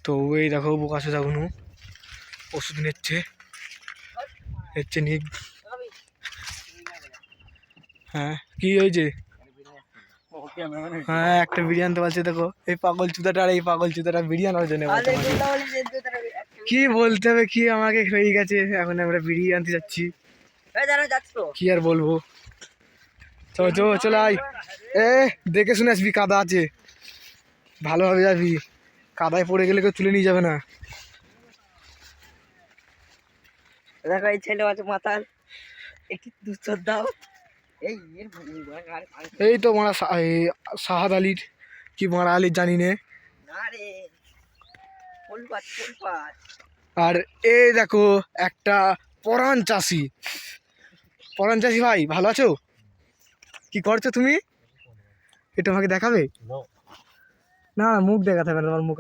তো এই দেখো বোকাশো যাগুনু ওষুধ নিচ্ছে নিক। হ্যাঁ কি হয়েছে? হ্যাঁ একটা বিরিয়ানি আনতে পারছে। দেখো এই পাগল চুদাটা আর এই পাগল চুদাটা বিরিয়ানি আনার জন্য কি বলতে হবে, কি আমাকে হয়ে গেছে। এখন আমরা বিরিয়ানি আনতে যাচ্ছি, কি আর বলবো। চলে আয়, এ দেখে শুনে আসবি, কাদা আছে, ভালোভাবে যাবি, কাদায় পড়ে গেলে কেউ তুলে নিয়ে যাবে না। দেখো এই ছেলে আছে মাতাল, একটু দুধ দাও। এই তো মারা সাহাদ আলীর কি মারা আলীর জানি নে। আর এই দেখো একটা পরাণ চাষি ভাই, ভালো আছো? কি করছো তুমি? এটা আমাকে দেখাবে না, মুখ দেখাতে হবে না, তোমার মুখ